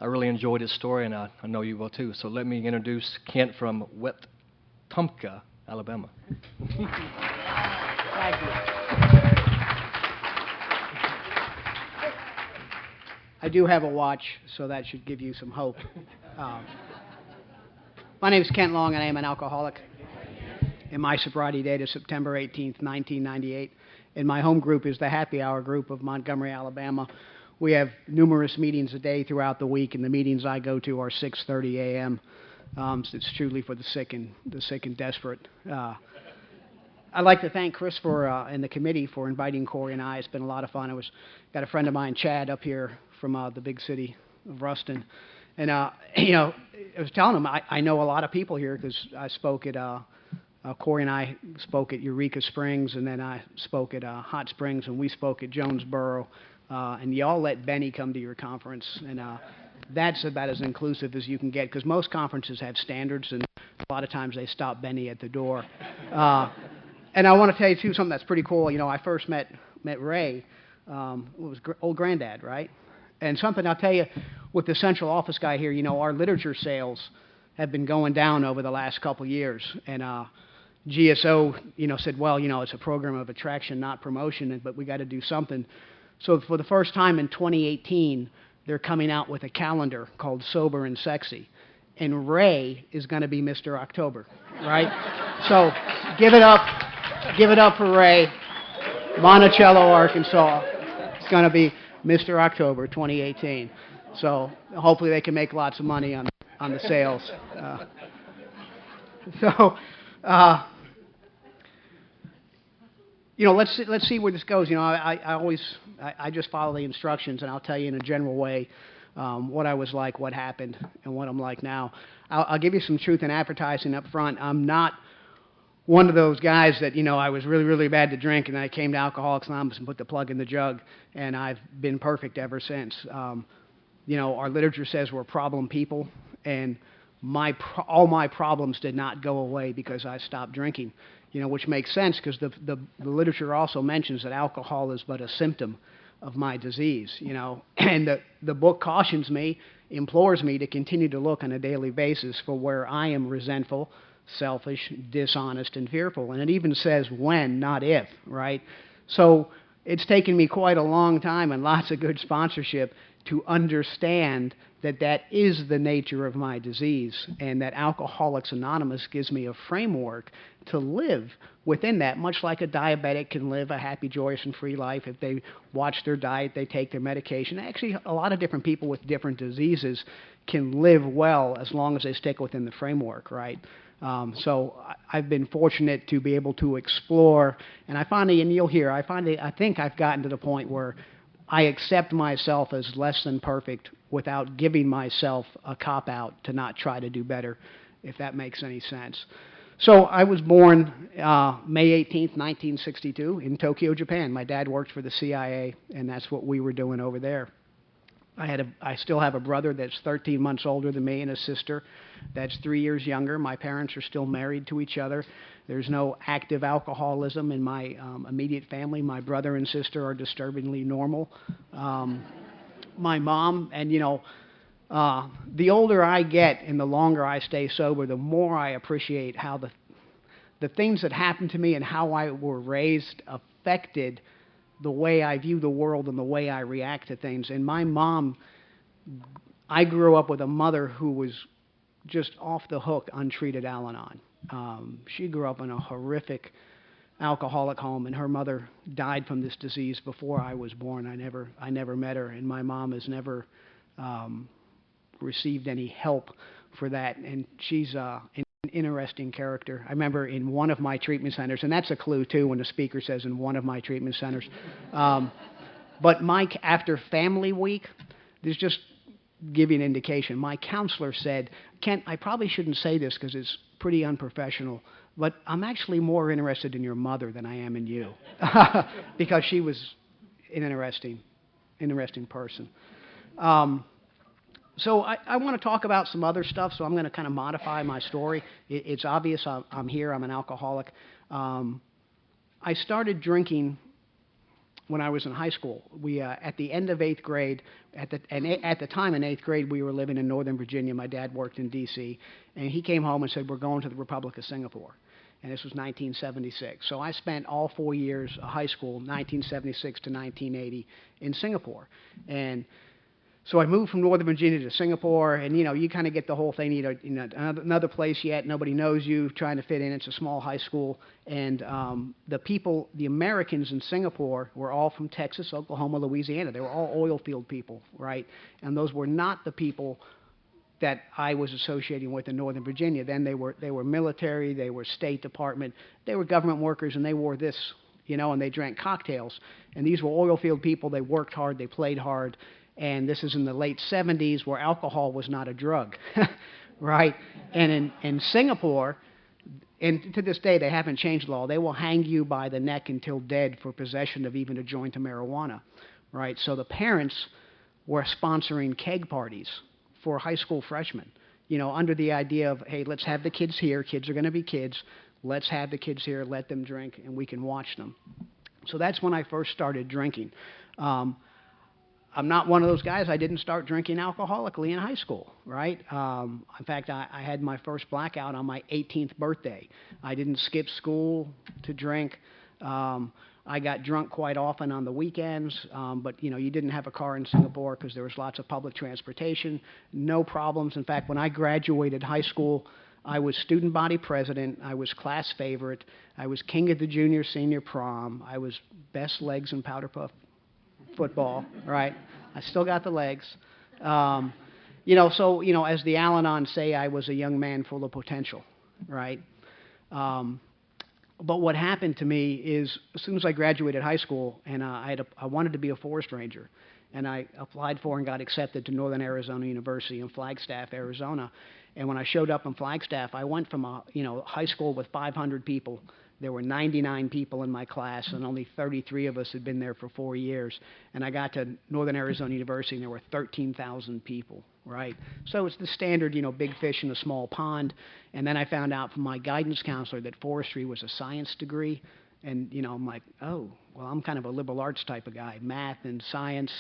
I really enjoyed his story, and I know you will too. So let me introduce Kent from Wetumpka, Alabama. Thank you. I do have a watch, so that should give you some hope. Um, my name is Kent Long, and I am an alcoholic. And my sobriety date is September 18th, 1998. And my home group is the Happy Hour group of Montgomery, Alabama. We have numerous meetings a day throughout the week, and the meetings I go to are 6:30 a.m. So it's truly for the sick and desperate. I'd like to thank Chris and the committee for inviting Corey and I. It's been a lot of fun. Got a friend of mine, Chad, up here from the big city of Ruston, and I was telling him I know a lot of people here because I spoke at. Corey and I spoke at Eureka Springs, and then I spoke at Hot Springs, and we spoke at Jonesboro. And y'all let Benny come to your conference, and that's about as inclusive as you can get, because most conferences have standards, and a lot of times they stop Benny at the door. And I want to tell you, too, something that's pretty cool. I first met Ray, old granddad, right? And something I'll tell you, with the central office guy here, our literature sales have been going down over the last couple of years, and GSO, said, well, it's a program of attraction, not promotion, but we got to do something. So for the first time in 2018, they're coming out with a calendar called Sober and Sexy, and Ray is going to be Mr. October, right? So give it up for Ray, Monticello, Arkansas. It's going to be Mr. October 2018. So hopefully they can make lots of money on the sales. Let's see where this goes. I just follow the instructions, and I'll tell you in a general way what I was like, what happened, and what I'm like now. I'll give you some truth in advertising up front. I'm not one of those guys that, I was really, really bad to drink, and I came to Alcoholics Anonymous and put the plug in the jug, and I've been perfect ever since. Our literature says we're problem people, and all my problems did not go away because I stopped drinking. Which makes sense because the literature also mentions that alcohol is but a symptom of my disease, and the book cautions me, implores me to continue to look on a daily basis for where I am resentful, selfish, dishonest, and fearful. And it even says when, not if, right? So it's taken me quite a long time and lots of good sponsorship to understand that is the nature of my disease, and that Alcoholics Anonymous gives me a framework to live within that, much like a diabetic can live a happy, joyous, and free life if they watch their diet, they take their medication. Actually, a lot of different people with different diseases can live well as long as they stick within the framework, right? So I've been fortunate to be able to explore, and and you'll hear, I think I've gotten to the point where I accept myself as less than perfect without giving myself a cop-out to not try to do better, if that makes any sense. So I was born May 18th, 1962 in Tokyo, Japan. My dad worked for the CIA, and that's what we were doing over there. I still have a brother that's 13 months older than me and a sister that's 3 years younger. My parents are still married to each other. There's no active alcoholism in my immediate family. My brother and sister are disturbingly normal. My mom, and the older I get and the longer I stay sober, the more I appreciate how the things that happened to me and how I were raised affected the way I view the world and the way I react to things. And my mom, I grew up with a mother who was just off the hook, untreated Al-Anon. She grew up in a horrific alcoholic home, and her mother died from this disease before I was born. I never met her, and my mom has never received any help for that. And she's an interesting character. I remember in one of my treatment centers, and that's a clue too when the speaker says in one of my treatment centers. But after Family Week, there's just give you an indication. My counselor said, Kent, I probably shouldn't say this because it's pretty unprofessional, but I'm actually more interested in your mother than I am in you, because she was an interesting person. So I want to talk about some other stuff, so I'm going to kind of modify my story. It's obvious I'm here. I'm an alcoholic. I started drinking when I was in high school. We at the end of 8th grade, at the time in 8th grade, we were living in Northern Virginia. My dad worked in D.C., and he came home and said, "We're going to the Republic of Singapore." And this was 1976. So I spent all 4 years of high school, 1976 to 1980, in Singapore. And so I moved from Northern Virginia to Singapore, and you kind of get the whole thing. Another place yet, nobody knows you, trying to fit in. It's a small high school, and the Americans in Singapore were all from Texas, Oklahoma, Louisiana. They were all oil field people, right? And those were not the people that I was associating with in Northern Virginia. Then they were military, they were State Department, they were government workers, and they wore this, and they drank cocktails. And these were oil field people. They worked hard, they played hard. And this is in the late 70s, where alcohol was not a drug, right? And in Singapore, and to this day, they haven't changed law. They will hang you by the neck until dead for possession of even a joint of marijuana, right? So the parents were sponsoring keg parties for high school freshmen, under the idea of, hey, let's have the kids here. Kids are going to be kids. Let's have the kids here, let them drink, and we can watch them. So that's when I first started drinking. I'm not one of those guys. I didn't start drinking alcoholically in high school, right? In fact, I had my first blackout on my 18th birthday. I didn't skip school to drink. I got drunk quite often on the weekends, but you didn't have a car in Singapore because there was lots of public transportation. No problems. In fact, when I graduated high school, I was student body president. I was class favorite. I was king of the junior senior prom. I was best legs in powder puff football, right? I still got the legs. As the Al-Anons say, I was a young man full of potential, right? But what happened to me is, as soon as I graduated high school, and I wanted to be a forest ranger, and I applied for and got accepted to Northern Arizona University in Flagstaff, Arizona. And when I showed up in Flagstaff, I went from a high school with 500 people. There were 99 people in my class, and only 33 of us had been there for 4 years. And I got to Northern Arizona University, and there were 13,000 people, right? So it's the standard, big fish in a small pond. And then I found out from my guidance counselor that forestry was a science degree. And, I'm like, oh, well, I'm kind of a liberal arts type of guy. Math and science,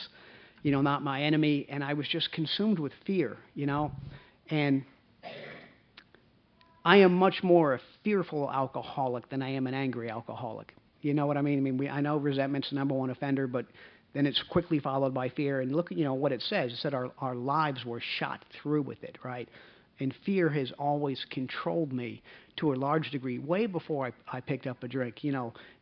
not my enemy. And I was just consumed with fear, And I am much more a fearful alcoholic than I am an angry alcoholic. You know what I mean? I know resentment's the number one offender, but then it's quickly followed by fear. And look, what it says. It said our lives were shot through with it, right? And fear has always controlled me to a large degree, way before I picked up a drink.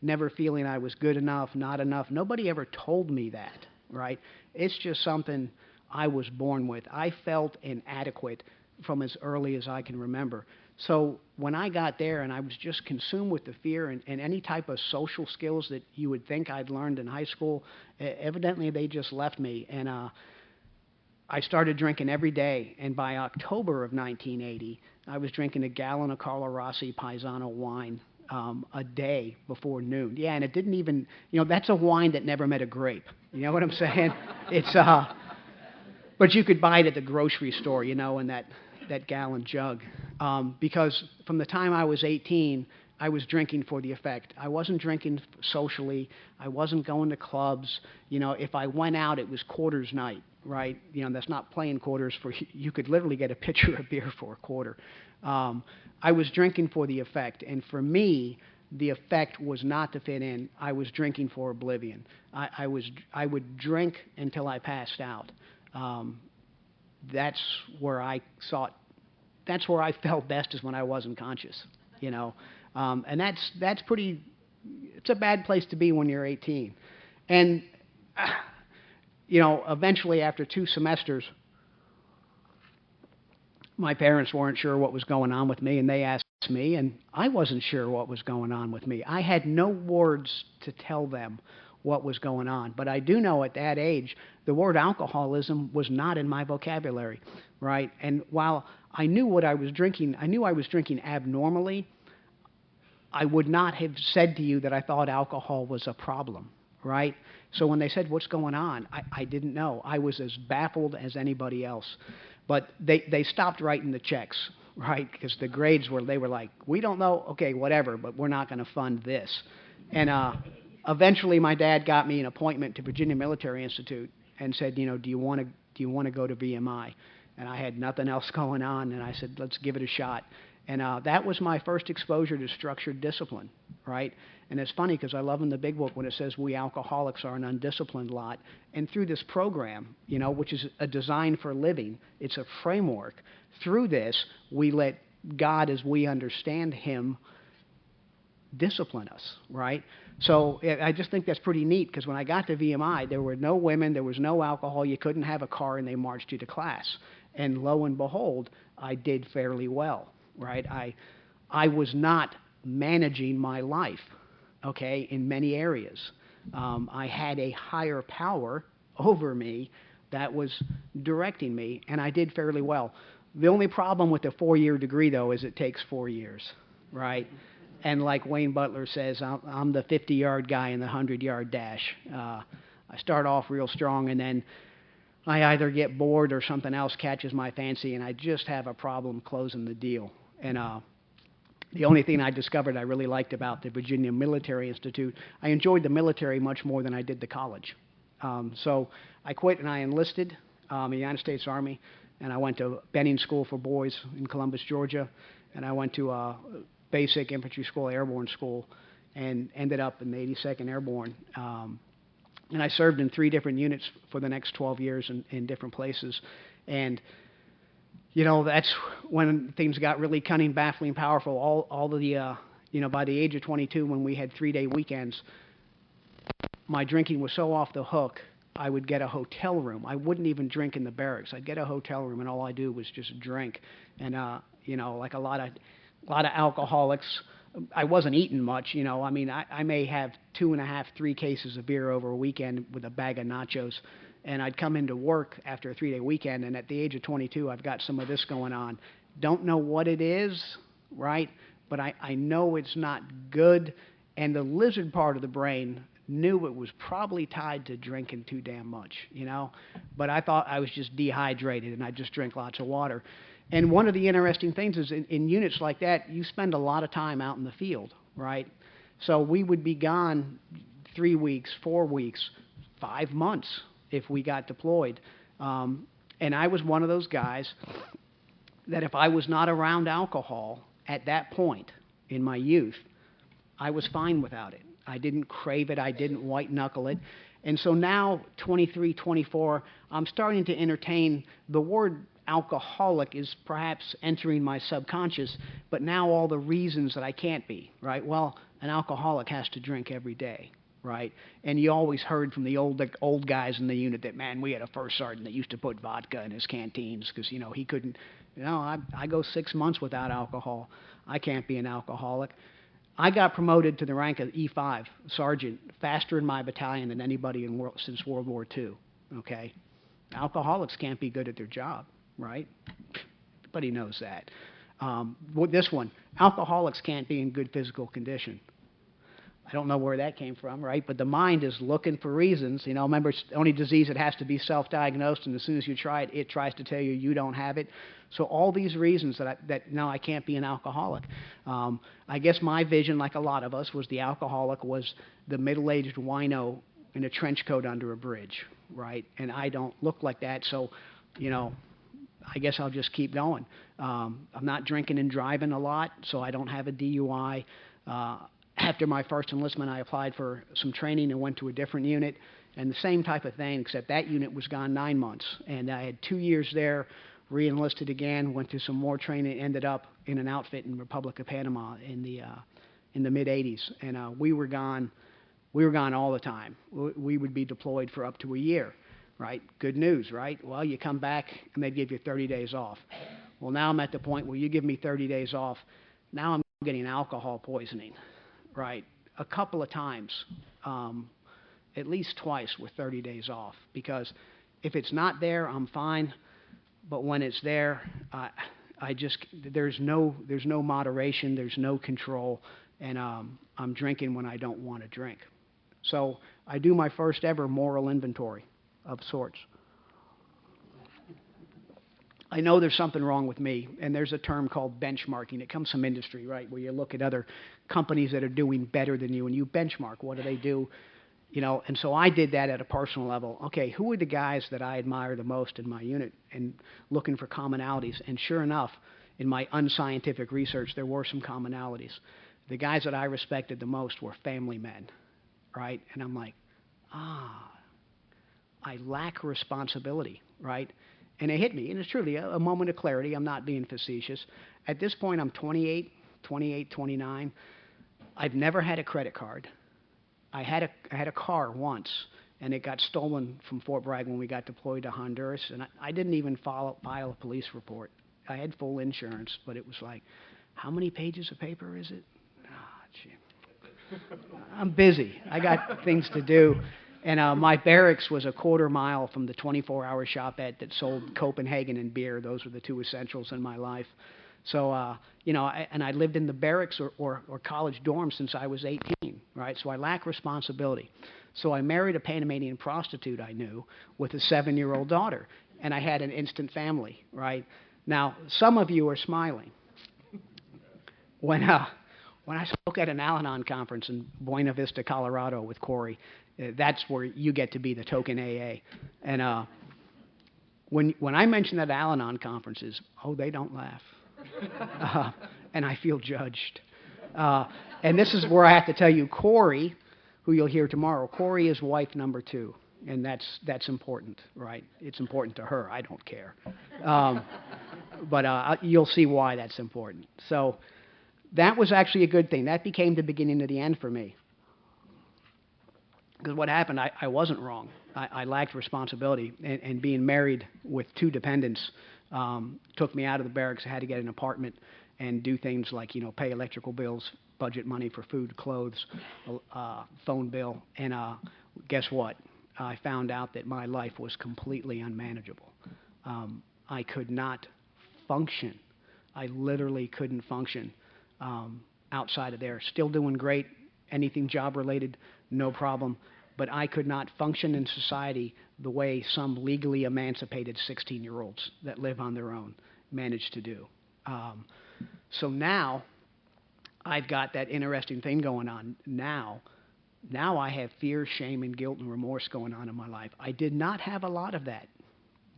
Never feeling I was good enough, not enough. Nobody ever told me that, right? It's just something I was born with. I felt inadequate from as early as I can remember. So when I got there and I was just consumed with the fear and any type of social skills that you would think I'd learned in high school, evidently they just left me. And I started drinking every day. And by October of 1980, I was drinking a gallon of Carlo Rossi Paisano wine a day before noon. Yeah, and it didn't even, that's a wine that never met a grape. You know what I'm saying? It's, but you could buy it at the grocery store, in that gallon jug. Because from the time I was 18, I was drinking for the effect. I wasn't drinking socially. I wasn't going to clubs. If I went out, it was quarters night, right? That's not playing quarters for, you could literally get a pitcher of beer for a quarter. I was drinking for the effect. And for me, the effect was not to fit in. I was drinking for oblivion. I would drink until I passed out. That's where I felt best, is when I wasn't conscious, and that's pretty, it's a bad place to be when you're 18. And, eventually after 2 semesters, my parents weren't sure what was going on with me, and they asked me, and I wasn't sure what was going on with me. I had no words to tell them what was going on. But I do know at that age, the word alcoholism was not in my vocabulary, right? And while I knew what I was drinking, I knew I was drinking abnormally, I would not have said to you that I thought alcohol was a problem, right? So when they said, what's going on, I didn't know. I was as baffled as anybody else. But they stopped writing the checks, right? Because the grades they were like, we don't know, okay, whatever, but we're not going to fund this. And Eventually, my dad got me an appointment to Virginia Military Institute and said, do you want to go to VMI? And I had nothing else going on, and I said, let's give it a shot. And that was my first exposure to structured discipline, right? And it's funny because I love in the big book when it says we alcoholics are an undisciplined lot. And through this program, which is a design for living, it's a framework. Through this, we let God, as we understand Him, discipline us, right? So I just think that's pretty neat because when I got to VMI, there were no women, there was no alcohol, you couldn't have a car, and they marched you to class. And lo and behold, I did fairly well, right? I was not managing my life, okay, in many areas. I had a higher power over me that was directing me, and I did fairly well. The only problem with the 4-year degree, though, is it takes 4 years, right? And like Wayne Butler says, I'm the 50-yard guy in the 100-yard dash. I start off real strong, and then I either get bored or something else catches my fancy, and I just have a problem closing the deal. And the only thing I discovered I really liked about the Virginia Military Institute, I enjoyed the military much more than I did the college. So I quit and I enlisted in the United States Army, and I went to Benning School for Boys in Columbus, Georgia, and I went to Basic Infantry School, Airborne School, and ended up in the 82nd Airborne. And I served in 3 different units for the next 12 years in different places. And, that's when things got really cunning, baffling, powerful. All of the, by the age of 22, when we had 3-day weekends, my drinking was so off the hook, I would get a hotel room. I wouldn't even drink in the barracks. I'd get a hotel room, and all I do was just drink. And, like a lot of alcoholics, I wasn't eating much, I may have 2.5, 3 cases of beer over a weekend with a bag of nachos, and I'd come into work after a 3-day weekend, and at the age of 22, I've got some of this going on. Don't know what it is, right? But I know it's not good, and the lizard part of the brain knew it was probably tied to drinking too damn much, But I thought I was just dehydrated, and I just drink lots of water. And one of the interesting things is in units like that, you spend a lot of time out in the field, right? So we would be gone 3 weeks, 4 weeks, 5 months if we got deployed. And I was one of those guys that if I was not around alcohol at that point in my youth, I was fine without it. I didn't crave it. I didn't white knuckle it. And so now, 23, 24, I'm starting to entertain the word alcoholic is perhaps entering my subconscious, but now all the reasons that I can't be, right? Well, an alcoholic has to drink every day, right? And you always heard from the old guys in the unit that, man, we had a first sergeant that used to put vodka in his canteens because, he couldn't, I go 6 months without alcohol. I can't be an alcoholic. I got promoted to the rank of E5 sergeant faster in my battalion than anybody since World War II, okay? Alcoholics can't be good at their job, right? Everybody knows that. With this one, alcoholics can't be in good physical condition. I don't know where that came from, right? But the mind is looking for reasons. Remember, it's the only disease that has to be self-diagnosed, and as soon as you try it, it tries to tell you you don't have it. So all these reasons that no, I can't be an alcoholic. I guess my vision, like a lot of us, was the alcoholic was the middle-aged wino in a trench coat under a bridge, right? And I don't look like that, so, I guess I'll just keep going. I'm not drinking and driving a lot, so I don't have a DUI. After my first enlistment, I applied for some training and went to a different unit, and the same type of thing, except that unit was gone 9 months. And I had 2 years there, re-enlisted again, went through some more training, ended up in an outfit in Republic of Panama in the mid-'80s. And we were gone all the time. We would be deployed for up to a year. Right? Good news, right? Well, you come back and they give you 30 days off. Well, now I'm at the point where you give me 30 days off. Now I'm getting alcohol poisoning, right? A couple of times, at least twice with 30 days off. Because if it's not there, I'm fine. But when it's there, there's no moderation, there's no control, and I'm drinking when I don't want to drink. So I do my first ever moral inventory of sorts. I know there's something wrong with me, and there's a term called benchmarking. It comes from industry, right, where you look at other companies that are doing better than you, and you benchmark. What do they do? You know, and so I did that at a personal level. Okay, who are the guys that I admire the most in my unit, and looking for commonalities. And sure enough, in my unscientific research, there were some commonalities. The guys that I respected the most were family men, right? And I'm like, I lack responsibility, right? And it hit me, and it's truly a moment of clarity. I'm not being facetious. At this point, I'm 28, 29. I've never had a credit card. I had a car once, and it got stolen from Fort Bragg when we got deployed to Honduras, and I didn't even file a police report. I had full insurance, but it was like, how many pages of paper is it? Gee. I'm busy. I got things to do. And my barracks was a quarter mile from the 24-hour shopette that sold Copenhagen and beer. Those were the two essentials in my life. So, you know, I lived in the barracks or college dorms since I was 18, right? So I lack responsibility. So I married a Panamanian prostitute I knew with a 7-year-old daughter, and I had an instant family, right? Now, some of you are smiling. When I spoke at an Al-Anon conference in Buena Vista, Colorado with Corey, that's where you get to be the token AA. And when I mention that at Al-Anon conferences, they don't laugh. And I feel judged. And this is where I have to tell you, Corey, who you'll hear tomorrow, Corey is wife number 2. And that's important, right? It's important to her. I don't care. But you'll see why that's important. So that was actually a good thing. That became the beginning of the end for me. Because what happened, I wasn't wrong. I lacked responsibility. And being married with 2 dependents took me out of the barracks. I had to get an apartment and do things like, you know, pay electrical bills, budget money for food, clothes, phone bill. And guess what? I found out that my life was completely unmanageable. I could not function. I literally couldn't function outside of there. Still doing great. Anything job-related, no problem. But I could not function in society the way some legally emancipated 16-year-olds that live on their own manage to do. So now I've got that interesting thing going on. Now I have fear, shame, and guilt and remorse going on in my life. I did not have a lot of that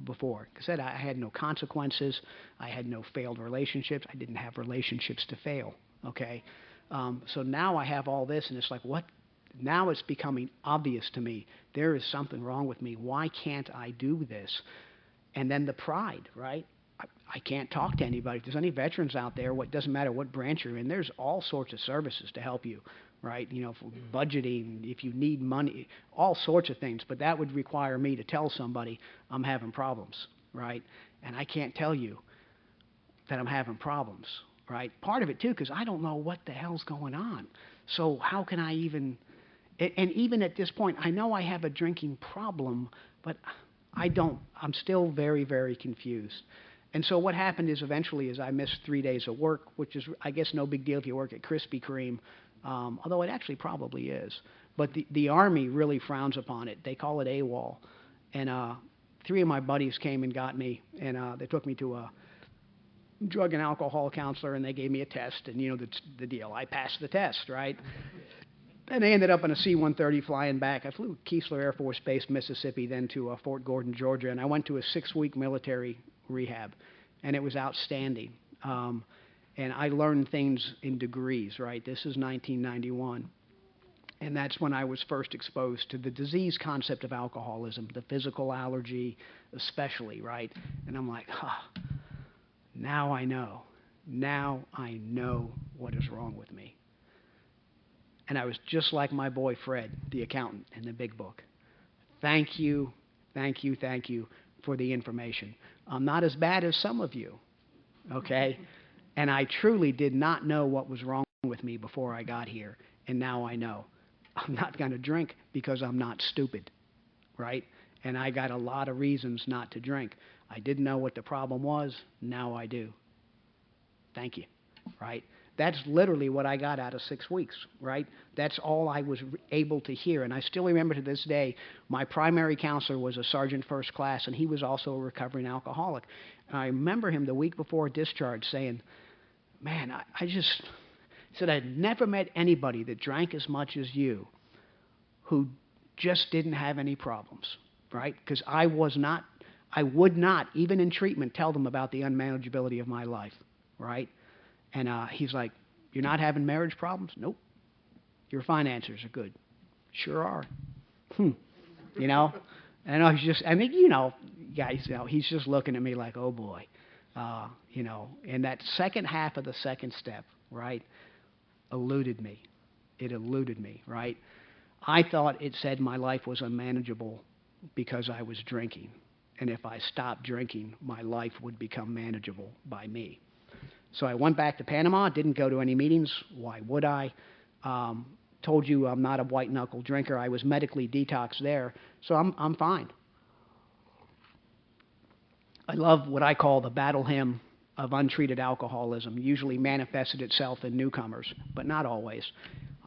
before. Like I said, I had no consequences. I had no failed relationships. I didn't have relationships to fail, okay? So now I have all this, and it's like, what? Now it's becoming obvious to me. There is something wrong with me. Why can't I do this? And then the pride, right? I can't talk to anybody. If there's any veterans out there, it doesn't matter what branch you're in, there's all sorts of services to help you, right? You know, for budgeting, if you need money, all sorts of things. But that would require me to tell somebody I'm having problems, right? And I can't tell you that I'm having problems, right? Part of it, too, because I don't know what the hell's going on. So how can I even... And even at this point, I know I have a drinking problem, but I don't. I'm still very, very confused. And so what happened is eventually I missed 3 days of work, which is, I guess, no big deal if you work at Krispy Kreme, although it actually probably is. But the Army really frowns upon it. They call it AWOL. And 3 of my buddies came and got me, and they took me to a drug and alcohol counselor, and they gave me a test. And, you know, the deal. I passed the test, right? And I ended up on a C-130 flying back. I flew Keesler Air Force Base, Mississippi, then to Fort Gordon, Georgia, and I went to a 6-week military rehab, and it was outstanding. And I learned things in degrees, right? This is 1991. And that's when I was first exposed to the disease concept of alcoholism, the physical allergy especially, right? And I'm like, now I know. Now I know what is wrong with me. And I was just like my boy Fred, the accountant in the big book. Thank you, thank you, thank you for the information. I'm not as bad as some of you, okay? And I truly did not know what was wrong with me before I got here, and now I know. I'm not going to drink because I'm not stupid, right? And I got a lot of reasons not to drink. I didn't know what the problem was. Now I do. Thank you, right? That's literally what I got out of 6 weeks, right? That's all I was able to hear. And I still remember to this day, my primary counselor was a sergeant first class, and he was also a recovering alcoholic. And I remember him the week before discharge saying, man, I just said I'd never met anybody that drank as much as you who just didn't have any problems, right? Because I would not, even in treatment, tell them about the unmanageability of my life, right? And he's like, you're not having marriage problems? Nope. Your finances are good. Sure are. You know? And I was just, I mean, you know, guys, you know, he's just looking at me like, oh boy. You know, and that second half of the second step, right, eluded me. It eluded me, right? I thought it said my life was unmanageable because I was drinking. And if I stopped drinking, my life would become manageable by me. So I went back to Panama, didn't go to any meetings. Why would I? Told you I'm not a white-knuckle drinker. I was medically detoxed there, so I'm fine. I love what I call the battle hymn of untreated alcoholism. Usually manifested itself in newcomers, but not always.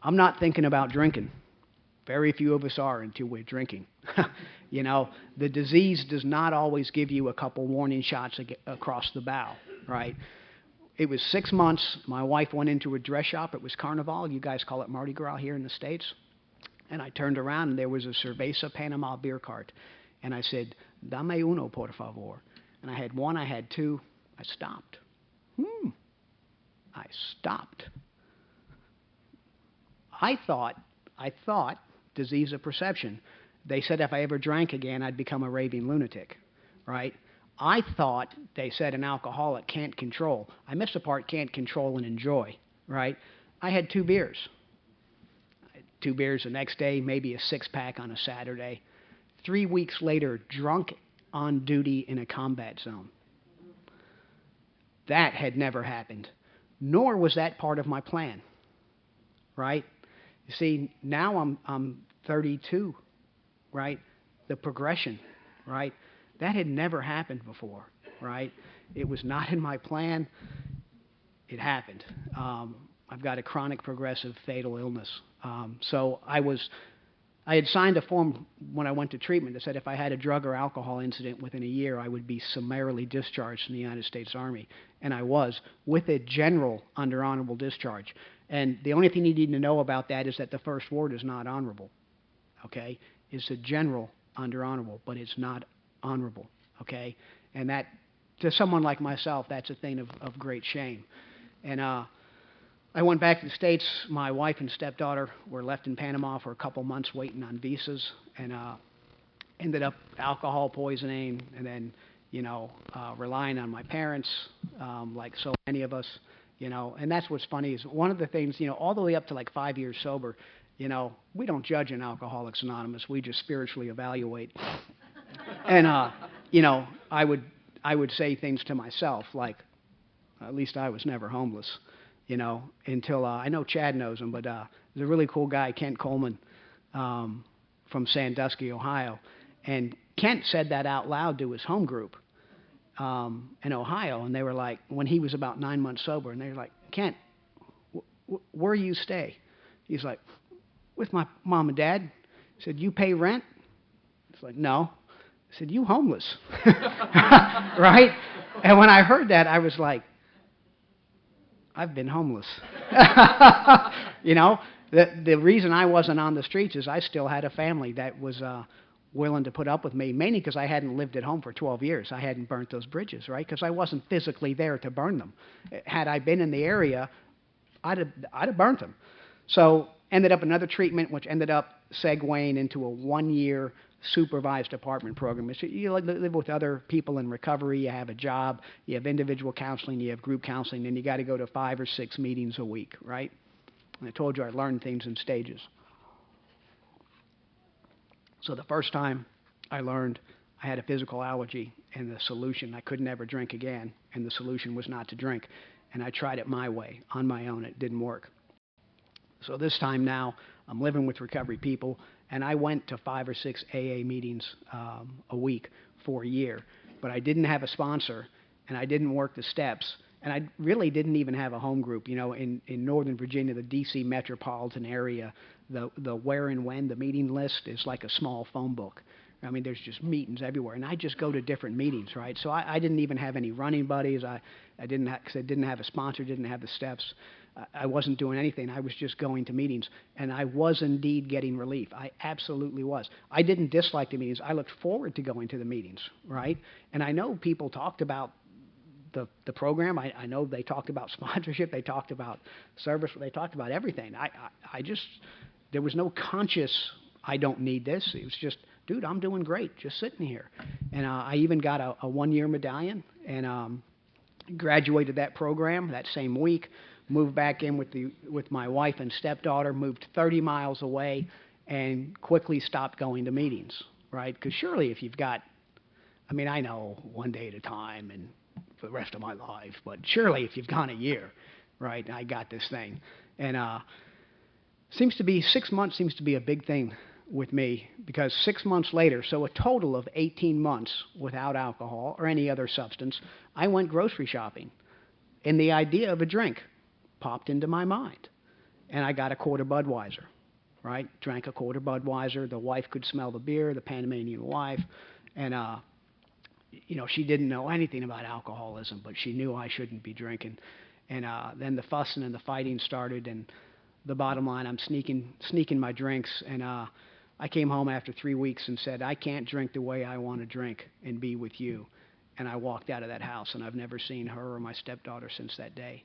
I'm not thinking about drinking. Very few of us are until we're drinking. You know, the disease does not always give you a couple warning shots across the bow, right? It was 6 months. My wife went into a dress shop. It was Carnival. You guys call it Mardi Gras here in the States. And I turned around, and there was a Cerveza Panama beer cart. And I said, dame uno, por favor. And I had one, I had two. I stopped. I stopped. I thought, disease of perception. They said if I ever drank again, I'd become a raving lunatic, right? I thought they said an alcoholic can't control. I missed the part can't control and enjoy, right? I had 2 beers. 2 beers the next day, maybe a 6-pack on a Saturday. 3 weeks later, drunk on duty in a combat zone. That had never happened, nor was that part of my plan, right? You see, now I'm 32, right? The progression, right? That had never happened before, right? It was not in my plan. It happened. I've got a chronic progressive fatal illness. So I had signed a form when I went to treatment that said if I had a drug or alcohol incident within a year, I would be summarily discharged from the United States Army. And I was, with a general under honorable discharge. And the only thing you need to know about that is that the first word is not honorable, okay? It's a general under honorable, but it's not honorable, okay? And that, to someone like myself, that's a thing of great shame. And I went back to the States. My wife and stepdaughter were left in Panama for a couple months waiting on visas, and ended up alcohol poisoning, and then, you know, relying on my parents, like so many of us, you know. And that's what's funny is one of the things, you know, all the way up to like 5 years sober, you know, we don't judge in Alcoholics Anonymous. We just spiritually evaluate. And, you know, I would say things to myself like, at least I was never homeless. You know, until I know Chad knows him, but there's a really cool guy, Kent Coleman, from Sandusky, Ohio. And Kent said that out loud to his home group in Ohio. And they were like, when he was about 9 months sober, and they were like, Kent, where do you stay? He's like, with my mom and dad. He said, you pay rent? It's like, no. I said, you homeless. Right? And when I heard that, I was like, I've been homeless. You know, the reason I wasn't on the streets is I still had a family that was willing to put up with me, mainly because I hadn't lived at home for 12 years. I hadn't burnt those bridges, right? Because I wasn't physically there to burn them. Had I been in the area, I'd have burnt them. So ended up another treatment, which ended up segueing into a 1-year supervised apartment program. So you live with other people in recovery, you have a job, you have individual counseling, you have group counseling, and you got to go to 5 or 6 meetings a week, right? And I told you I learned things in stages. So the first time I learned I had a physical allergy, and the solution, I could never drink again, and the solution was not to drink. And I tried it my way, on my own. It didn't work. So this time now, I'm living with recovery people, and I went to 5 or 6 AA meetings a week for a year. But I didn't have a sponsor, and I didn't work the steps, And I really didn't even have a home group. You know, in Northern Virginia, the D.C. metropolitan area, the where and when, the meeting list is like a small phone book. I mean, there's just meetings everywhere, and I just go to different meetings, right? So I didn't even have any running buddies. I didn't because I didn't have a sponsor, didn't have the steps. I wasn't doing anything. I was just going to meetings, and I was indeed getting relief. I absolutely was. I didn't dislike the meetings. I looked forward to going to the meetings, right? And I know people talked about the program. I know they talked about sponsorship. They talked about service. They talked about everything. I just, there was no conscious, I don't need this. It was just, dude, I'm doing great, just sitting here. And I even got a one-year medallion and graduated that program that same week, moved back in with my wife and stepdaughter, moved 30 miles away, and quickly stopped going to meetings, right? Because surely if you've got, I mean, I know one day at a time and for the rest of my life, but surely if you've gone a year, right, I got this thing. And seems to be 6 months seems to be a big thing with me, because 6 months later, so a total of 18 months without alcohol or any other substance, I went grocery shopping, and the idea of a drink popped into my mind, and I got a quarter Budweiser, right? Drank a quarter Budweiser. The wife could smell the beer, the Panamanian wife, and you know, she didn't know anything about alcoholism, but she knew I shouldn't be drinking. And then the fussing and the fighting started, and the bottom line, I'm sneaking my drinks, and I came home after 3 weeks and said, I can't drink the way I want to drink and be with you. And I walked out of that house, and I've never seen her or my stepdaughter since that day.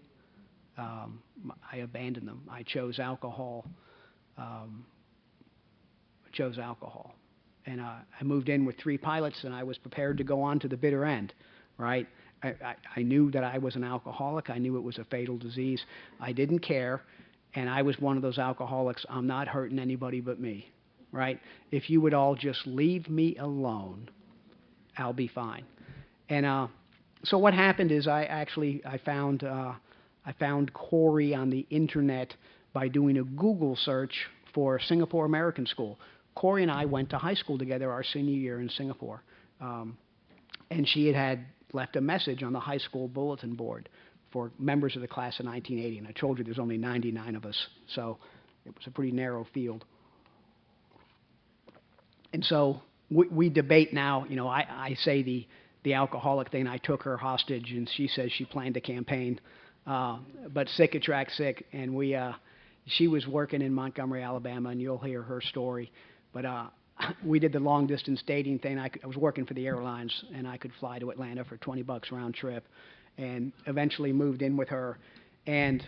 I abandoned them. I chose alcohol. And I moved in with 3 pilots, and I was prepared to go on to the bitter end, right? I knew that I was an alcoholic. I knew it was a fatal disease. I didn't care, and I was one of those alcoholics. I'm not hurting anybody but me, right? If you would all just leave me alone, I'll be fine. And so what happened is I found Corey on the internet by doing a Google search for Singapore American School. Corey and I went to high school together our senior year in Singapore, and she had left a message on the high school bulletin board for members of the class of 1980, and I told you there's only 99 of us, so it was a pretty narrow field. And so we debate now, you know, I say the alcoholic thing, I took her hostage, and she says she planned a campaign, but sick attracts sick, and she was working in Montgomery, Alabama, and you'll hear her story. But we did the long-distance dating thing. I was working for the airlines, and I could fly to Atlanta for $20 round trip, and eventually moved in with her. And,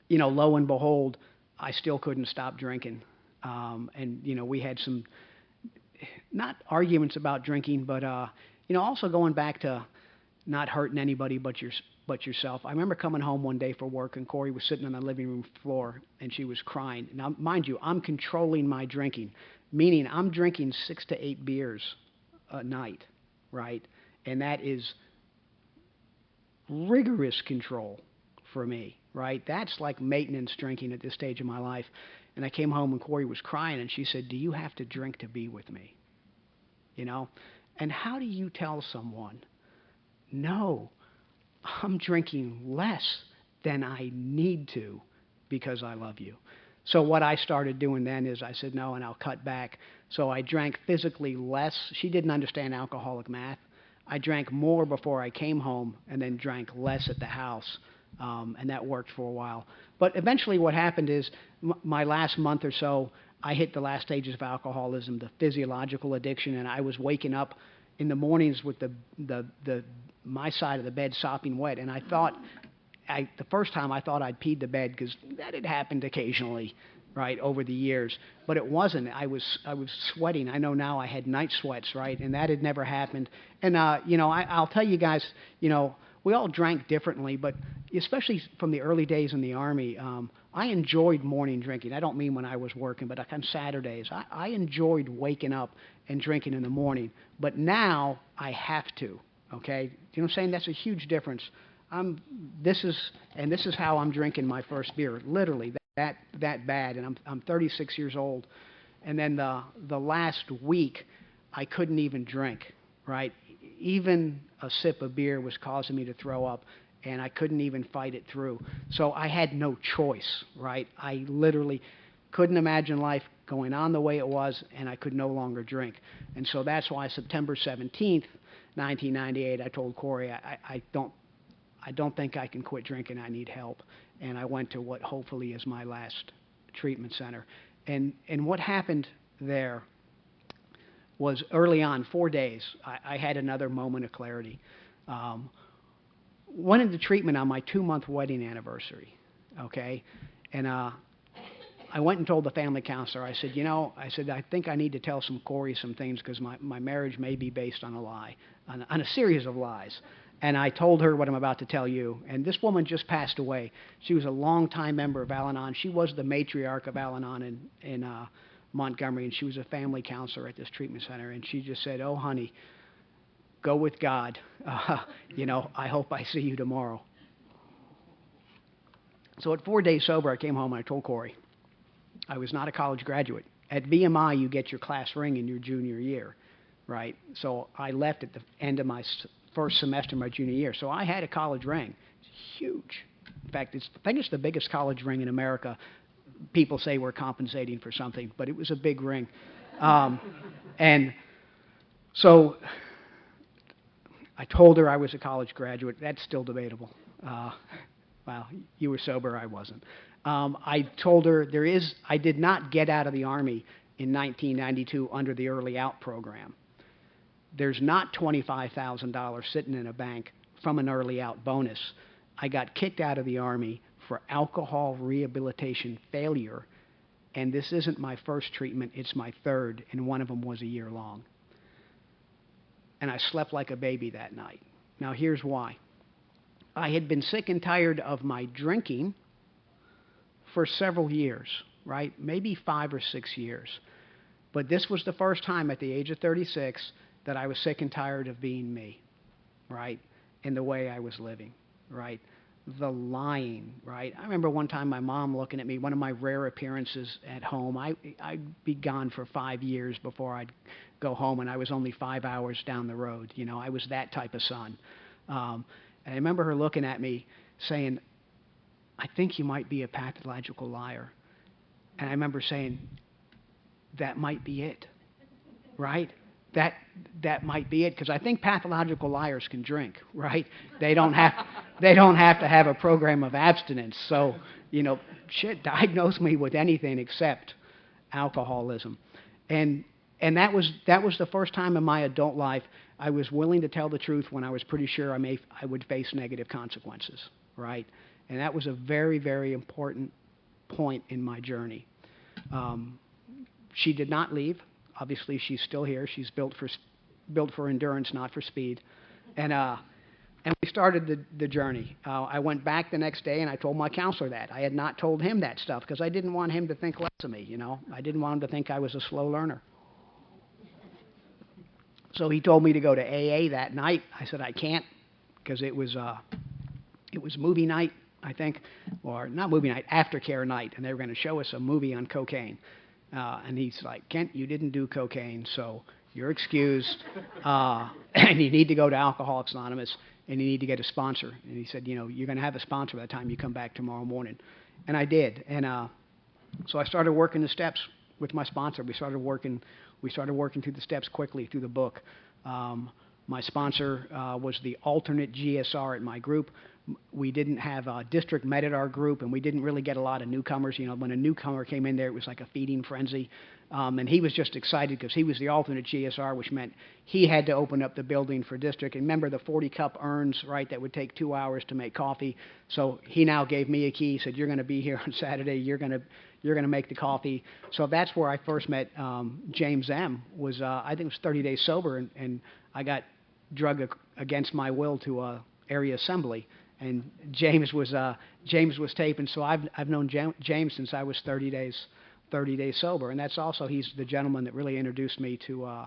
you know, lo and behold, I still couldn't stop drinking. And, you know, we had some, not arguments about drinking, but, you know, also going back to not hurting anybody but yourself. I remember coming home one day for work, and Corey was sitting on the living room floor, and she was crying. Now, mind you, I'm controlling my drinking, meaning I'm drinking 6 to 8 beers a night, right? And that is rigorous control for me, right? That's like maintenance drinking at this stage of my life. And I came home, and Corey was crying, and she said, do you have to drink to be with me? You know? And how do you tell someone, no, I'm drinking less than I need to because I love you? So what I started doing then is I said, no, and I'll cut back. So I drank physically less. She didn't understand alcoholic math. I drank more before I came home, and then drank less at the house, and that worked for a while. But eventually what happened is my last month or so, I hit the last stages of alcoholism, the physiological addiction, and I was waking up in the mornings with my side of the bed sopping wet, and I thought, the first time I thought I'd peed the bed, because that had happened occasionally, right, over the years, but it wasn't. I was sweating. I know now I had night sweats, right, and that had never happened. And you know, I'll tell you guys, you know, we all drank differently, but especially from the early days in the Army, I enjoyed morning drinking. I don't mean when I was working, but like on Saturdays, I enjoyed waking up and drinking in the morning. But now I have to. Okay, do you know what I'm saying? That's a huge difference. This is how I'm drinking my first beer. Literally that bad, and I'm 36 years old. And then the last week, I couldn't even drink. Right, even a sip of beer was causing me to throw up. and I couldn't even fight it through. So I had no choice, right? I literally couldn't imagine life going on the way it was, and I could no longer drink. And so that's why September 17th, 1998, I told Corey, I don't think I can quit drinking. I need help. And I went to what hopefully is my last treatment center. And what happened there was early on, 4 days, I had another moment of clarity. Went into treatment on my 2-month wedding anniversary, okay? And I went and told the family counselor, I said, I think I need to tell Corey some things because my marriage may be based on a lie, on a series of lies. And I told her what I'm about to tell you. And this woman just passed away. She was a longtime member of Al-Anon. She was the matriarch of Al-Anon in Montgomery, and she was a family counselor at this treatment center. And she just said, "Oh, honey, go with God. I hope I see you tomorrow." So at 4 days sober, I came home and I told Corey, I was not a college graduate. At VMI, you get your class ring in your junior year, right? So I left at the end of my first semester of my junior year. So I had a college ring. It's huge. In fact, I think it's the biggest college ring in America. People say we're compensating for something, but it was a big ring. And so I told her I was a college graduate. That's still debatable. Well, you were sober, I wasn't. I told her I did not get out of the Army in 1992 under the Early Out program. There's not $25,000 sitting in a bank from an early out bonus. I got kicked out of the Army for alcohol rehabilitation failure, and this isn't my first treatment, it's my third, and one of them was a year long. And I slept like a baby that night. Now here's why. I had been sick and tired of my drinking for several years, right? Maybe 5 or 6 years. But this was the first time at the age of 36 that I was sick and tired of being me, right? In the way I was living, right? The lying, right? I remember one time my mom looking at me, one of my rare appearances at home. I'd be gone for 5 years before I'd go home, and I was only 5 hours down the road. I was that type of son. And I remember her looking at me saying, "I think you might be a pathological liar." And I remember saying, "That might be it," right? That might be it, because I think pathological liars can drink, right? They don't have to have a program of abstinence. So, diagnose me with anything except alcoholism. And that was the first time in my adult life I was willing to tell the truth when I was pretty sure I would face negative consequences, right? And that was a very, very important point in my journey. She did not leave. Obviously, she's still here. She's built for endurance, not for speed. And we started the journey. I went back the next day, and I told my counselor that. I had not told him that stuff because I didn't want him to think less of me, I didn't want him to think I was a slow learner. So he told me to go to AA that night. I said I can't because it was movie night, I think, or not movie night, aftercare night, and they were going to show us a movie on cocaine. And he's like, "Kent, you didn't do cocaine, so you're excused, and you need to go to Alcoholics Anonymous, and you need to get a sponsor." And he said, "You're going to have a sponsor by the time you come back tomorrow morning." And I did. And so I started working the steps with my sponsor. We started working through the steps quickly through the book. My sponsor was the alternate GSR at my group. We didn't have a district med at our group, and we didn't really get a lot of newcomers. When a newcomer came in there, it was like a feeding frenzy. And he was just excited because he was the alternate GSR, which meant he had to open up the building for district. And remember the 40-cup urns, right, that would take 2 hours to make coffee. So he now gave me a key, said, "You're going to be here on Saturday. You're going to make the coffee." So that's where I first met James M. I think it was 30 days sober, and I got drugged against my will to area assembly. And James was taping, so I've known James since I was 30 days sober, and that's also he's the gentleman that really introduced me to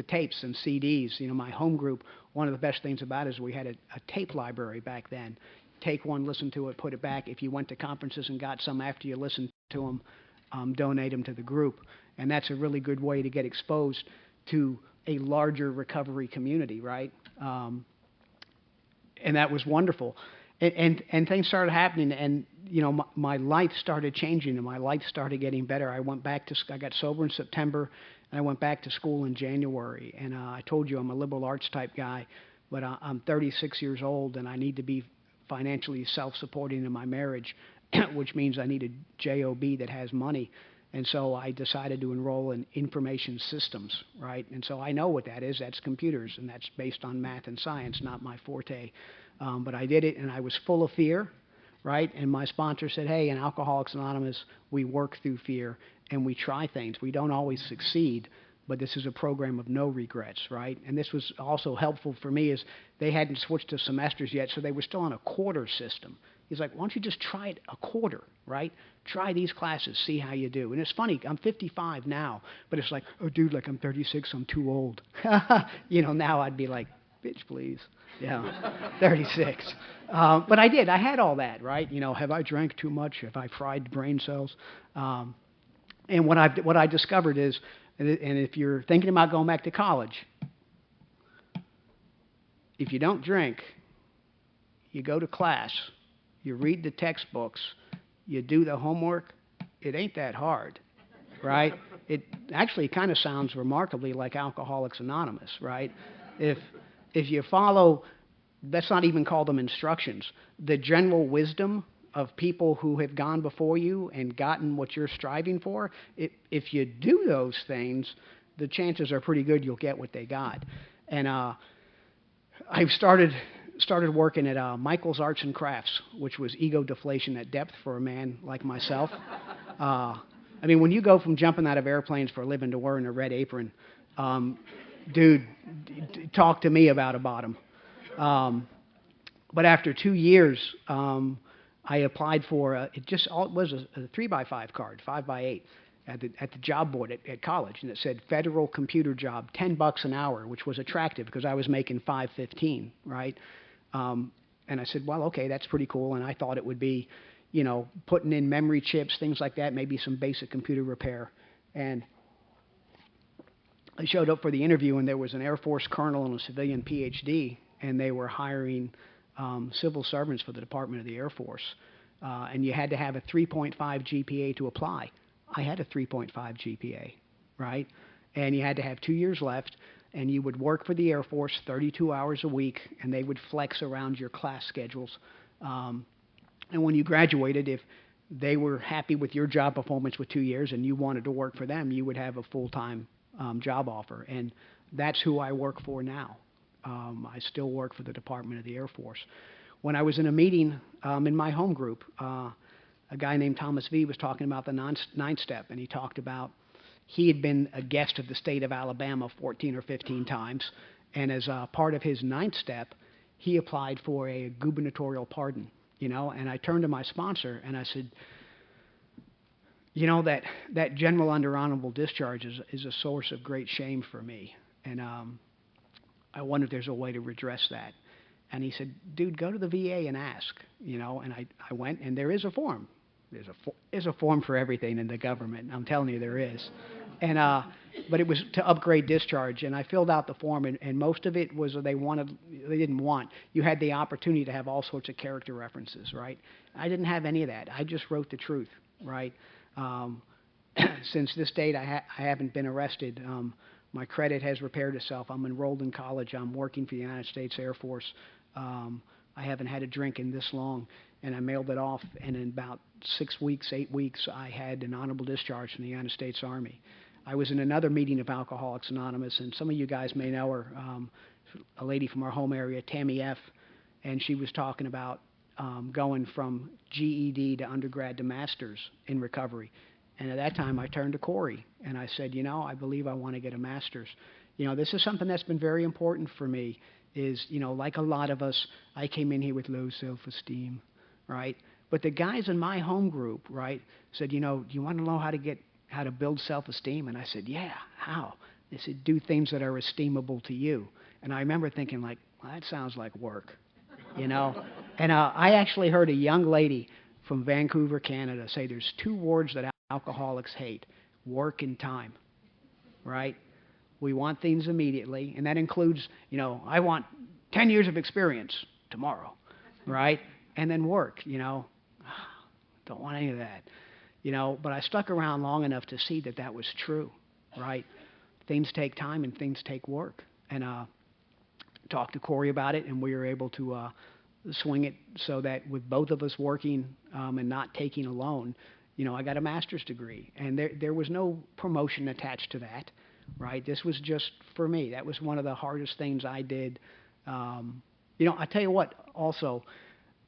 tapes and CDs. My home group. One of the best things about it is we had a tape library back then. Take one, listen to it, put it back. If you went to conferences and got some after you listened to them, donate them to the group, and that's a really good way to get exposed to a larger recovery community, right? And that was wonderful. And things started happening, and my life started changing, and my life started getting better. I got sober in September, and I went back to school in January. And I told you I'm a liberal arts type guy, but I'm 36 years old, and I need to be financially self-supporting in my marriage, which means I need a job that has money. And so I decided to enroll in information systems, right? And so I know what that is. That's computers, and that's based on math and science, not my forte. But I did it, and I was full of fear, right? And my sponsor said, hey, in Alcoholics Anonymous, we work through fear, and we try things. We don't always succeed, but this is a program of no regrets, right? And this was also helpful for me, is they hadn't switched to semesters yet, so they were still on a quarter system. He's like, why don't you just try it a quarter, right? Try these classes, see how you do. And it's funny, I'm 55 now, but it's like, oh, dude, like I'm 36, I'm too old. Now I'd be like, bitch, please. Yeah, 36. But I did. I had all that, right? Have I drank too much? Have I fried brain cells? And what I discovered is, and if you're thinking about going back to college, if you don't drink, you go to class, you read the textbooks, you do the homework, it ain't that hard, right? It actually kind of sounds remarkably like Alcoholics Anonymous, right? If you follow, let's not even call them instructions, the general wisdom of people who have gone before you and gotten what you're striving for, if you do those things, the chances are pretty good you'll get what they got. And I've started working at Michael's Arts and Crafts, which was ego deflation at depth for a man like myself. When you go from jumping out of airplanes for a living to wearing a red apron, dude, talk to me about a bottom. But after 2 years, I applied for it was a 3x5 card, 5x8, at the job board at college, and it said federal computer job, $10 an hour, which was attractive because I was making $5.15, right? And I said, well, okay, that's pretty cool. And I thought it would be, putting in memory chips, things like that, maybe some basic computer repair. And I showed up for the interview, and there was an Air Force colonel and a civilian PhD, and they were hiring civil servants for the Department of the Air Force. And you had to have a 3.5 GPA to apply. I had a 3.5 GPA, right? And you had to have 2 years left, and you would work for the Air Force 32 hours a week, and they would flex around your class schedules. And when you graduated, if they were happy with your job performance with 2 years and you wanted to work for them, you would have a full-time job offer. And that's who I work for now. I still work for the Department of the Air Force. When I was in a meeting in my home group, a guy named Thomas V. was talking about the ninth step, and he talked about he had been a guest of the state of Alabama 14 or 15 times, and as part of his ninth step, he applied for a gubernatorial pardon, and I turned to my sponsor and I said, that general under honorable discharge is a source of great shame for me, and I wonder if there's a way to redress that. And he said, dude, go to the VA and ask, and I went, and there is a form. There's a form for everything in the government. I'm telling you, there is. And but it was to upgrade discharge, and I filled out the form, and most of it was they didn't want. You had the opportunity to have all sorts of character references, right? I didn't have any of that. I just wrote the truth, right? Since this date, I haven't been arrested. My credit has repaired itself. I'm enrolled in college. I'm working for the United States Air Force. I haven't had a drink in this long, and I mailed it off, and in about 8 weeks, I had an honorable discharge from the United States Army. I was in another meeting of Alcoholics Anonymous, and some of you guys may know her, a lady from our home area, Tammy F., and she was talking about going from GED to undergrad to master's in recovery. And at that time, I turned to Corey, and I said, I believe I want to get a master's. This is something that's been very important for me is, like a lot of us, I came in here with low self-esteem, right? But the guys in my home group, right, said, do you want to know how to build self-esteem? And I said, yeah, how? They said, do things that are esteemable to you. And I remember thinking, well, that sounds like work, And I actually heard a young lady from Vancouver, Canada, say there's 2 words that alcoholics hate: work and time, right? We want things immediately, and that includes, I want 10 years of experience tomorrow, right? and then work, Don't want any of that, But I stuck around long enough to see that that was true, right? Things take time and things take work. And talked to Corey about it, and we were able to swing it so that with both of us working and not taking a loan, I got a master's degree, and there was no promotion attached to that, right? This was just for me. That was one of the hardest things I did. I tell you what, also,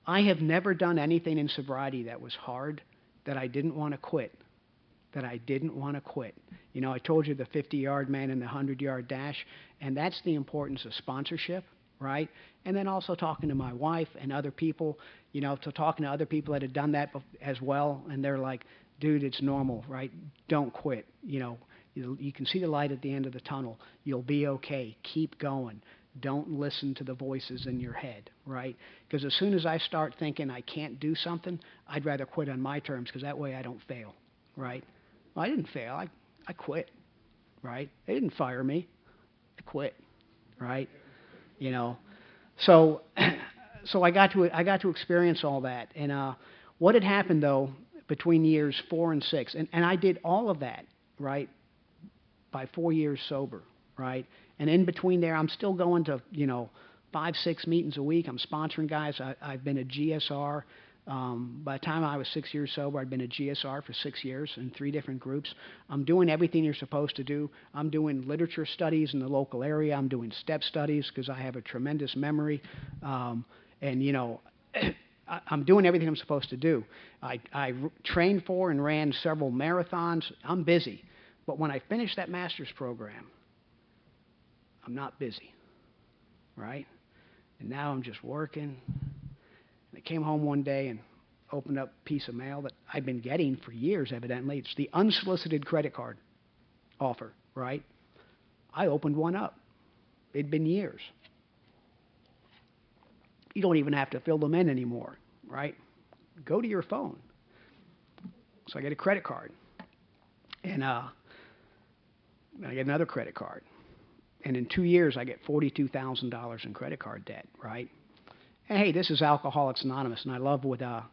I have never done anything in sobriety that was hard that I didn't want to quit. I told you the 50-yard man and the 100-yard dash, and that's the importance of sponsorship, right? And then also talking to my wife and other people, talking to other people that had done that as well, and they're like, dude, it's normal, right? Don't quit. You can see the light at the end of the tunnel. You'll be okay. Keep going. Don't listen to the voices in your head, right? Because as soon as I start thinking I can't do something, I'd rather quit on my terms, because that way I don't fail, right? Well, I didn't fail. I quit, right? They didn't fire me. I quit, right? So I got to experience all that. And what had happened though between years 4 and 6, and I did all of that, right, by 4 years sober, right? And in between there, I'm still going to 5, 6 meetings a week. I'm sponsoring guys. I've been a GSR. By the time I was 6 years sober, I'd been a GSR for 6 years in 3 different groups. I'm doing everything you're supposed to do. I'm doing literature studies in the local area. I'm doing step studies because I have a tremendous memory. I'm doing everything I'm supposed to do. I trained for and ran several marathons. I'm busy. But when I finished that master's program, I'm not busy, right? And now I'm just working. I came home one day and opened up a piece of mail that I'd been getting for years, evidently. It's the unsolicited credit card offer, right? I opened one up. It'd been years. You don't even have to fill them in anymore, right? Go to your phone. So I get a credit card. And I get another credit card. And in 2 years, I get $42,000 in credit card debt, right? And hey, this is Alcoholics Anonymous, and I love what a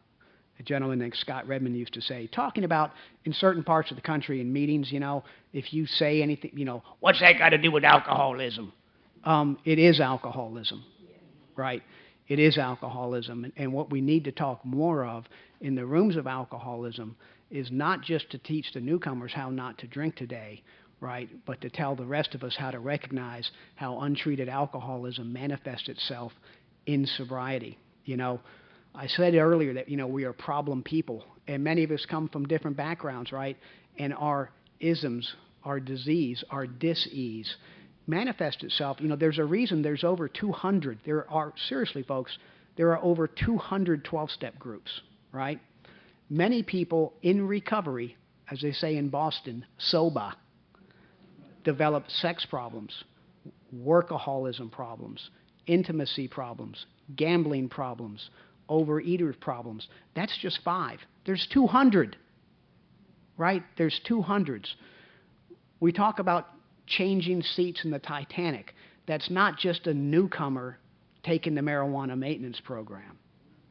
gentleman named Scott Redmond used to say, talking about in certain parts of the country in meetings, if you say anything, what's that got to do with alcoholism? It is alcoholism, right? It is alcoholism. And what we need to talk more of in the rooms of alcoholism is not just to teach the newcomers how not to drink today, right, but to tell the rest of us how to recognize how untreated alcoholism manifests itself in sobriety. I said earlier that, we are problem people, and many of us come from different backgrounds, right? And our isms, our disease, our dis-ease manifest itself. There's a reason there's over 200. Seriously, folks, there are over 200 12-step groups, right? Many people in recovery, as they say in Boston, sober, develop sex problems, workaholism problems, intimacy problems, gambling problems, overeater problems. That's just 5. There's 200, right? There's 200s. We talk about changing seats in the Titanic. That's not just a newcomer taking the marijuana maintenance program,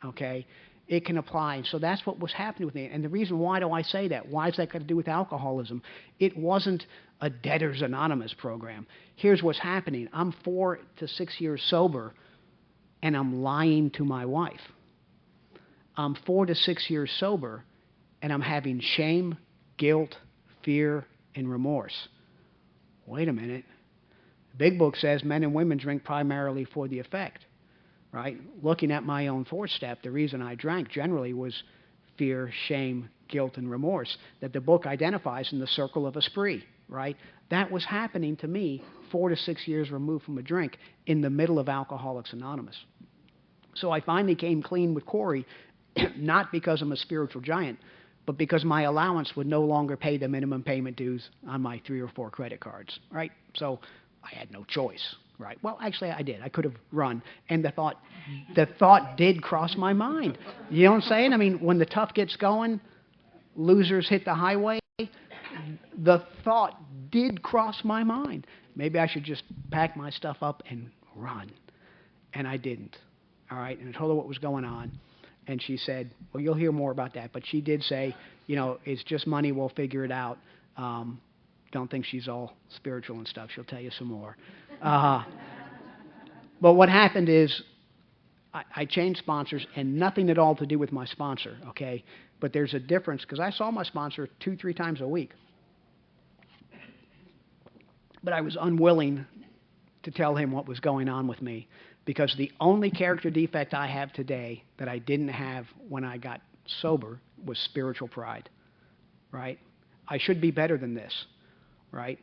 okay? It can apply. So that's what was happening with me. And the reason why do I say that? Why is that got to do with alcoholism? It wasn't a Debtors Anonymous program. Here's what's happening. I'm 4 to 6 years sober, and I'm lying to my wife. I'm 4 to 6 years sober, and I'm having shame, guilt, fear, and remorse. Wait a minute. The Big Book says men and women drink primarily for the effect, right? Looking at my own 4-step, the reason I drank generally was fear, shame, guilt, and remorse that the book identifies in the circle of a spree, right? That was happening to me 4 to 6 years removed from a drink in the middle of Alcoholics Anonymous. So I finally came clean with Corey, not because I'm a spiritual giant, but because my allowance would no longer pay the minimum payment dues on my 3 or 4 credit cards, right? So I had no choice, right? Well, actually, I did. I could have run, and the thought did cross my mind. You know what I'm saying? I mean, when the tough gets going, losers hit the highway. The thought did cross my mind. Maybe I should just pack my stuff up and run, and I didn't. All right, and I told her what was going on. And she said, well, you'll hear more about that. But she did say, it's just money. We'll figure it out. Don't think she's all spiritual and stuff. She'll tell you some more. But what happened is I changed sponsors, and nothing at all to do with my sponsor, okay? But there's a difference, because I saw my sponsor 2-3 times a week. But I was unwilling to tell him what was going on with me, because the only character defect I have today that I didn't have when I got sober was spiritual pride, right? I should be better than this, right?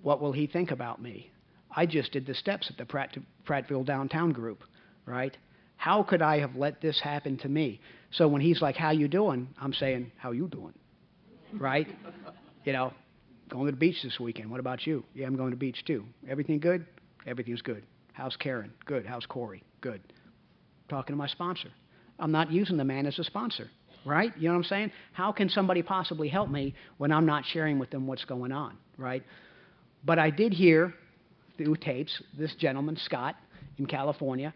What will he think about me? I just did the steps at the Prattville Downtown Group, right? How could I have let this happen to me? So when he's like, how you doing? I'm saying, how you doing? Right? Going to the beach this weekend. What about you? Yeah, I'm going to the beach too. Everything good? Everything's good. How's Karen? Good. How's Corey? Good. Talking to my sponsor. I'm not using the man as a sponsor, right? You know what I'm saying? How can somebody possibly help me when I'm not sharing with them what's going on, right? But I did hear through tapes this gentleman, Scott, in California,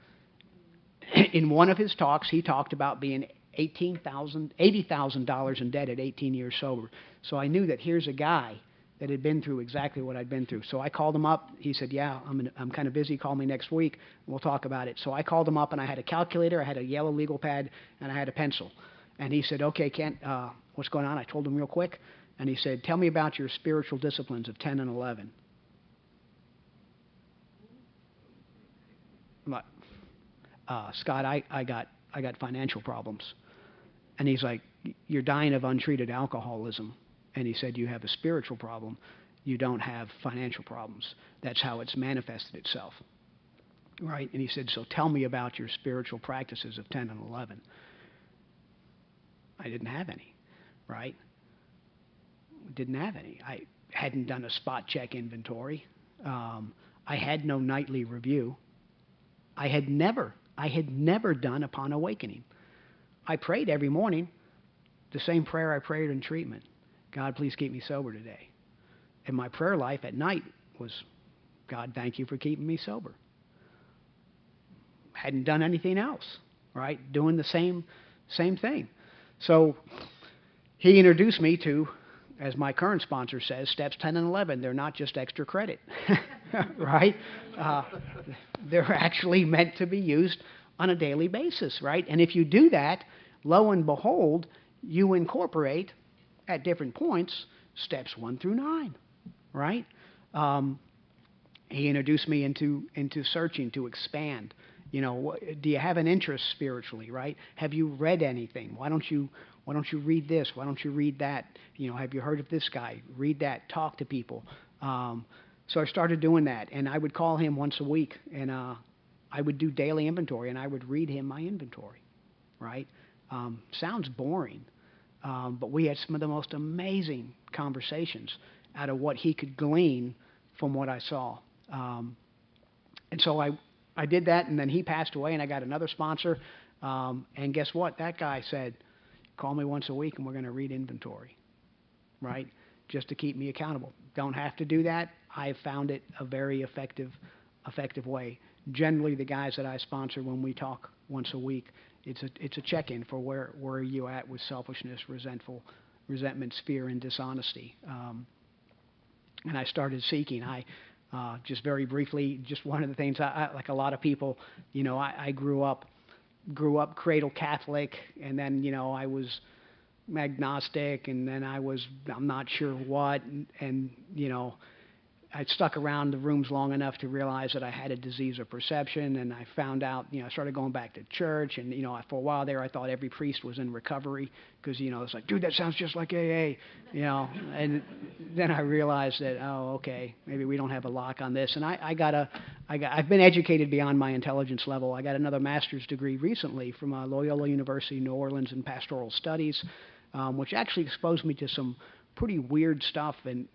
in one of his talks, he talked about being $80,000 in debt at 18 years sober. So I knew that here's a guy that had been through exactly what I'd been through. So I called him up. He said, yeah, I'm kind of busy. Call me next week. We'll talk about it. So I called him up, and I had a calculator, I had a yellow legal pad, and I had a pencil. And he said, okay, Kent, what's going on? I told him real quick. And he said, tell me about your spiritual disciplines of 10 and 11. I'm like, Scott, I got financial problems. And he's like, you're dying of untreated alcoholism. And he said, you have a spiritual problem. You don't have financial problems. That's how it's manifested itself. Right? And he said, so tell me about your spiritual practices of 10 and 11. I didn't have any. Right? Didn't have any. I hadn't done a spot check inventory. I had no nightly review. I had never done upon awakening. I prayed every morning the same prayer I prayed in treatment. God, please keep me sober today. And my prayer life at night was, God, thank you for keeping me sober. Hadn't done anything else, right? Doing the same thing. So he introduced me to, as my current sponsor says, steps 10 and 11. They're not just extra credit, right? They're actually meant to be used on a daily basis, right? And if you do that, lo and behold, you incorporate at different points steps 1 through 9, right? He introduced me into searching to expand. Do you have an interest spiritually, right? Have you read anything? Why don't you read this? Why don't you read that? Have you heard of this guy? Read that. Talk to people. So I started doing that, and I would call him once a week, and I would do daily inventory, and I would read him my inventory, right? Sounds boring, but we had some of the most amazing conversations out of what he could glean from what I saw. And so I did that, and then he passed away, and I got another sponsor. And guess what? That guy said, call me once a week, and we're going to read inventory, right? Just to keep me accountable. Don't have to do that. I've found it a very effective way. Generally, the guys that I sponsor, when we talk once a week, it's a check-in for where are you at with selfishness, resentment, fear, and dishonesty. And I started seeking. Just very briefly, just one of the things, I like a lot of people, I grew up cradle Catholic, and then, I was agnostic, and then I'm not sure what, and I stuck around the rooms long enough to realize that I had a disease of perception, and I found out, I started going back to church, and, for a while there, I thought every priest was in recovery, because, it's like, dude, that sounds just like AA, and then I realized that, oh, okay, maybe we don't have a lock on this, and I've been educated beyond my intelligence level. I got another master's degree recently from Loyola University, New Orleans, in pastoral studies, which actually exposed me to some pretty weird stuff, and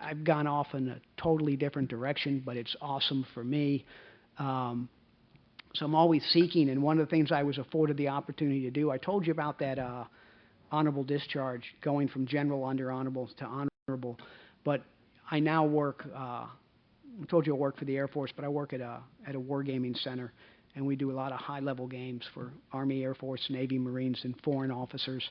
I've gone off in a totally different direction, but it's awesome for me. So I'm always seeking, and one of the things I was afforded the opportunity to do, I told you about that honorable discharge, going from general under honorable to honorable, but I now work, I told you I work for the Air Force, but I work at a wargaming center, and we do a lot of high-level games for Army, Air Force, Navy, Marines, and foreign officers.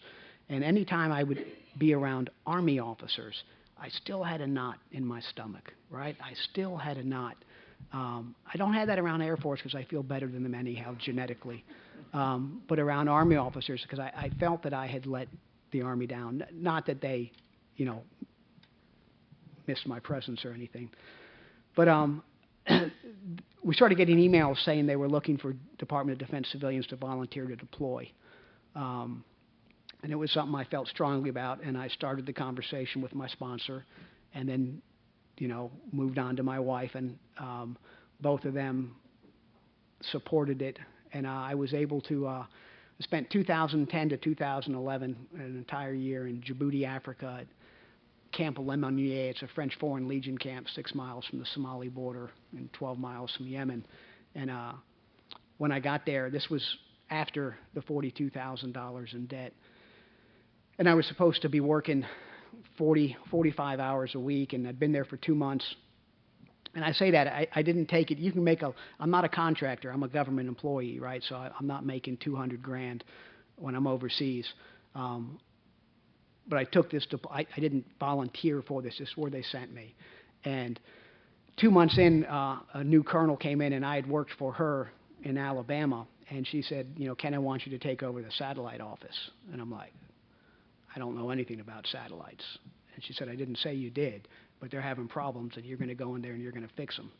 And anytime I would be around Army officers, I still had a knot in my stomach, right? I still had a knot. I don't have that around Air Force because I feel better than them anyhow genetically. But around Army officers, because I felt that I had let the Army down. Not that they, you know, missed my presence or anything. But we started getting emails saying they were looking for Department of Defense civilians to volunteer to deploy. And it was something I felt strongly about, and I started the conversation with my sponsor, and then, you know, moved on to my wife, and both of them supported it. And I was able to spent 2010 to 2011, an entire year in Djibouti, Africa, at Camp Lemonnier. It's a French Foreign Legion camp 6 miles from the Somali border and 12 miles from Yemen. And when I got there, this was after the $42,000 in debt. And I was supposed to be working 45 hours a week, and I'd been there for 2 months. And I say that, I didn't take it. You can make I'm not a contractor. I'm a government employee, right? So I'm not making 200 grand when I'm overseas. But I took this, I didn't volunteer for this. This is where they sent me. And 2 months in, a new colonel came in, and I had worked for her in Alabama. And she said, you know, Ken, I want you to take over the satellite office. And I'm like, I don't know anything about satellites. And she said, I didn't say you did, but they're having problems, and you're going to go in there and you're going to fix them.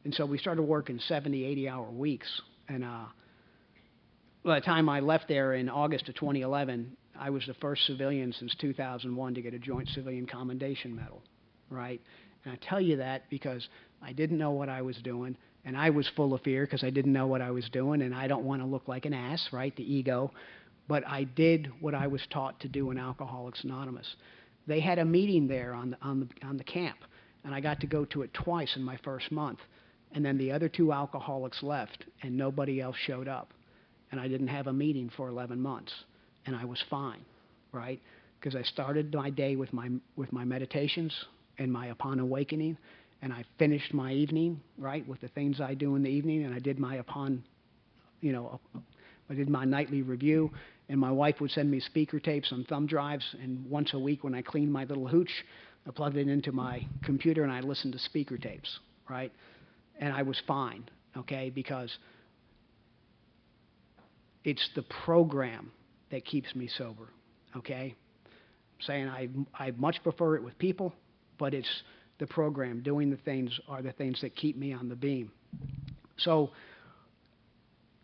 And so we started working 70, 80-hour weeks. And by the time I left there in August of 2011, I was the first civilian since 2001 to get a Joint Civilian Commendation Medal, right? And I tell you that because I didn't know what I was doing, and I was full of fear because I didn't know what I was doing, and I don't want to look like an ass, right, the ego. But I did what I was taught to do in Alcoholics Anonymous. They had a meeting there on the camp, and I got to go to it twice in my first month. And then the other 2 alcoholics left, and nobody else showed up. And I didn't have a meeting for 11 months, and I was fine, right? Because I started my day with my meditations and my upon awakening, and I finished my evening, right, with the things I do in the evening, and I did my upon, you know, I did my nightly review, and my wife would send me speaker tapes on thumb drives, and once a week when I cleaned my little hooch, I plugged it into my computer and I listened to speaker tapes, right? And I was fine, okay, because it's the program that keeps me sober, okay? I'm saying I much prefer it with people, but it's the program. Doing the things are the things that keep me on the beam. So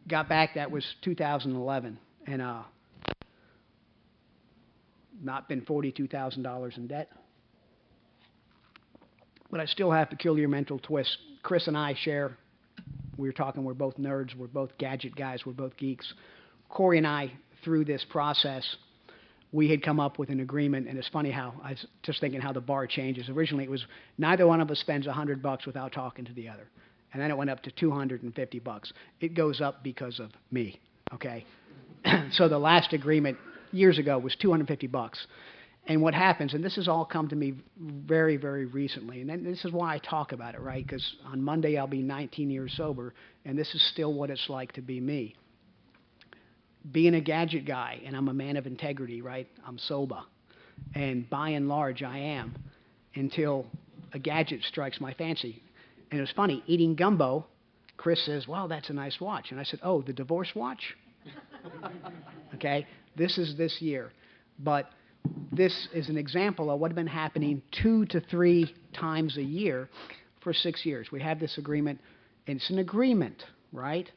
got back, that was 2011, and not been $42,000 in debt. But I still have peculiar mental twists. Chris and I share, we were talking, we're both nerds, we're both gadget guys, we're both geeks. Corey and I, through this process, we had come up with an agreement, and it's funny how, I was just thinking how the bar changes. Originally it was neither one of us spends $100 without talking to the other. And then it went up to $250. It goes up because of me, okay? So the last agreement years ago was $250. And what happens, and this has all come to me very, very recently, and then this is why I talk about it, right? Because on Monday I'll be 19 years sober, and this is still what it's like to be me. Being a gadget guy, and I'm a man of integrity, right? I'm sober. And by and large I am, until a gadget strikes my fancy. And it was funny, eating gumbo, Chris says, wow, that's a nice watch. And I said, oh, the divorce watch? Okay, this is this year. But this is an example of what had been happening 2 to 3 times a year for 6 years. We have this agreement, and it's an agreement, right?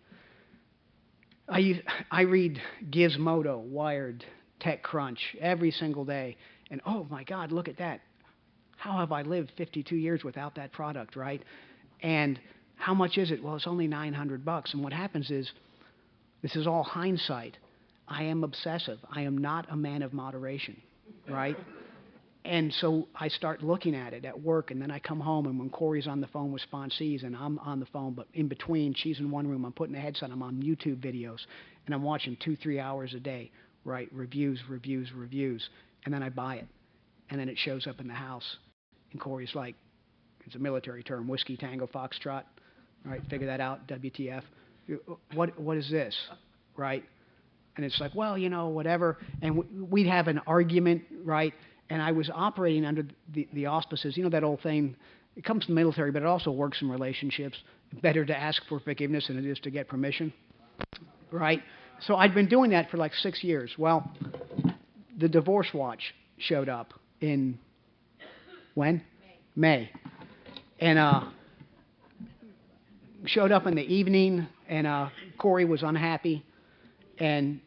I read Gizmodo, Wired, TechCrunch every single day, and oh my God, look at that. How have I lived 52 years without that product, right? And how much is it? Well, it's only $900. And what happens is, this is all hindsight. I am obsessive. I am not a man of moderation, right? And so I start looking at it at work, and then I come home, and when Corey's on the phone with sponsees, and I'm on the phone, but in between, she's in one room, I'm putting the headset, I'm on YouTube videos, and I'm watching 2-3 hours a day, right? Reviews, and then I buy it. And then it shows up in the house, and Corey's like, it's a military term, Whiskey Tango Foxtrot, right? Figure that out, WTF. What is this, right? And it's like, well, whatever. And we'd have an argument, right? And I was operating under the auspices, that old thing. It comes from the military, but it also works in relationships. Better to ask for forgiveness than it is to get permission, right? So I'd been doing that for like 6 years. Well, the divorce watch showed up in when? May. And showed up in the evening, and Corey was unhappy, and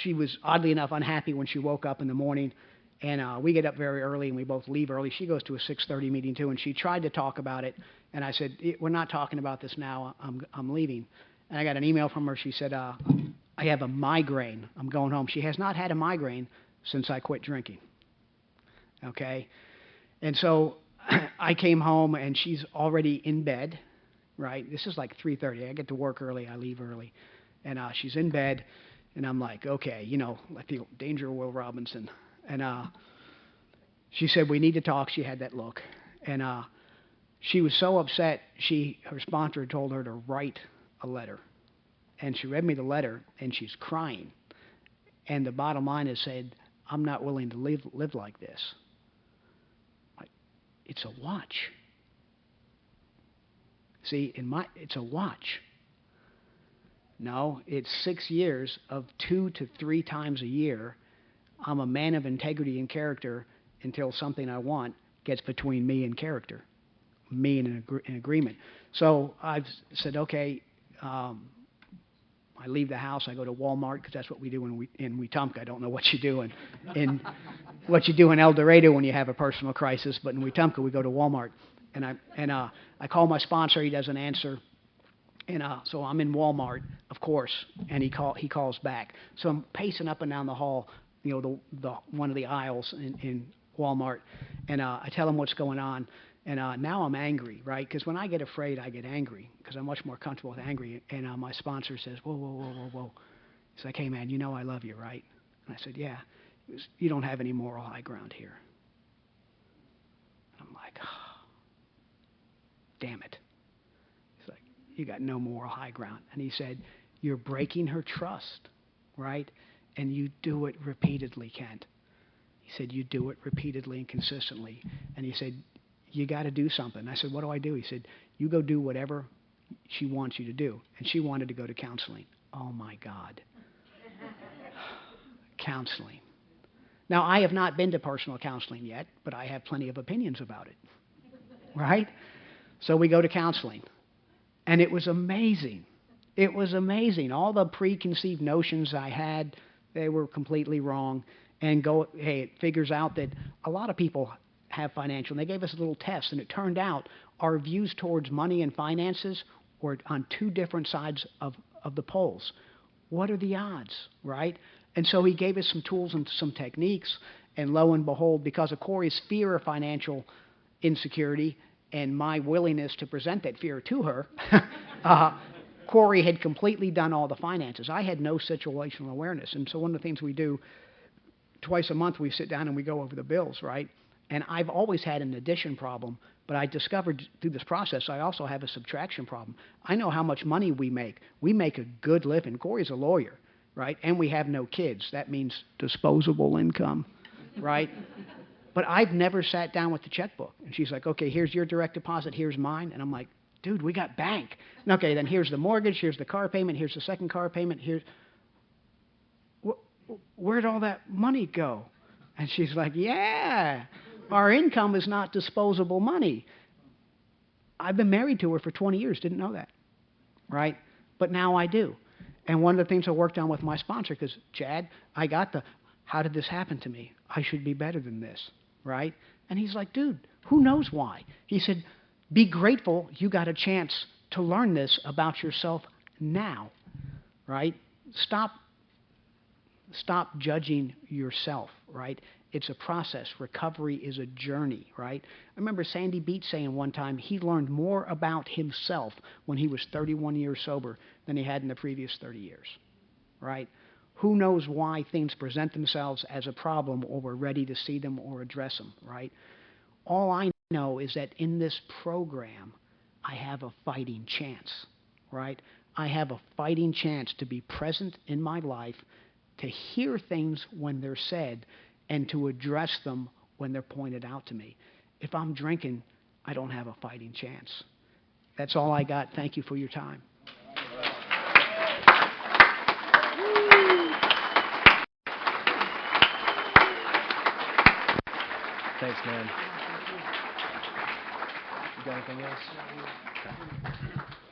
she was oddly enough unhappy when she woke up in the morning. And we get up very early, and we both leave early. She goes to a 6:30 meeting too, and she tried to talk about it. And I said, "We're not talking about this now. I'm leaving." And I got an email from her. She said, "I have a migraine. I'm going home." She has not had a migraine since I quit drinking. Okay, and so I came home, and she's already in bed. Right, this is like 3:30. I get to work early. I leave early, and she's in bed, and I'm like, okay, I feel danger, Will Robinson. And she said, we need to talk. She had that look. And she was so upset, her sponsor had told her to write a letter. And she read me the letter, and she's crying. And the bottom line is said, I'm not willing to live like this. It's a watch. See, it's a watch. No, it's 6 years of 2 to 3 times a year. I'm a man of integrity and character until something I want gets between me and character, me and an agreement. So I've said, okay, I leave the house. I go to Walmart because that's what we do in Wetumpka. I don't know what you do in what you do in El Dorado when you have a personal crisis, but in Wetumpka we go to Walmart. And I call my sponsor. He doesn't answer. And so I'm in Walmart, of course, and he calls back. So I'm pacing up and down the hall, the one of the aisles in Walmart, and I tell him what's going on. And now I'm angry, right? Because when I get afraid, I get angry because I'm much more comfortable with angry. And my sponsor says, whoa, whoa, whoa, whoa, whoa. He's like, hey, man, I love you, right? And I said, yeah. He goes, you don't have any moral high ground here. And I'm like, oh, damn it. He's like, you got no moral high ground. And he said, you're breaking her trust, right? And you do it repeatedly, Kent. He said, you do it repeatedly and consistently. And he said, you got to do something. I said, what do I do? He said, you go do whatever she wants you to do. And she wanted to go to counseling. Oh, my God. Counseling. Now, I have not been to personal counseling yet, but I have plenty of opinions about it. Right? So we go to counseling. And it was amazing. It was amazing. All the preconceived notions I had, they were completely wrong. And it figures out that a lot of people have financial. And they gave us a little test, and it turned out our views towards money and finances were on 2 different sides of the poles. What are the odds, right? And so he gave us some tools and some techniques, and lo and behold, because of Corey's fear of financial insecurity and my willingness to present that fear to her, Corey had completely done all the finances. I had no situational awareness. And so one of the things we do, twice a month we sit down and we go over the bills, right? And I've always had an addition problem, but I discovered through this process I also have a subtraction problem. I know how much money we make. We make a good living. Corey's a lawyer, right? And we have no kids. That means disposable income, right? But I've never sat down with the checkbook. And she's like, okay, here's your direct deposit, here's mine. And I'm like, dude, we got bank. And okay, then here's the mortgage, here's the car payment, here's the second car payment, where'd all that money go? And she's like, yeah, our income is not disposable money. I've been married to her for 20 years, didn't know that, right? But now I do. And one of the things I worked on with my sponsor, because, Chad, how did this happen to me? I should be better than this, right? And he's like, dude, who knows why? He said, be grateful you got a chance to learn this about yourself now, right? Stop judging yourself, right? It's a process. Recovery is a journey, right? I remember Sandy Beach saying one time he learned more about himself when he was 31 years sober than he had in the previous 30 years, right? Who knows why things present themselves as a problem, or we're ready to see them or address them, right? All I know is that in this program, I have a fighting chance, right? I have a fighting chance to be present in my life, to hear things when they're said, and to address them when they're pointed out to me. If I'm drinking, I don't have a fighting chance. That's all I got. Thank you for your time. Thanks, man. You got anything else? Okay.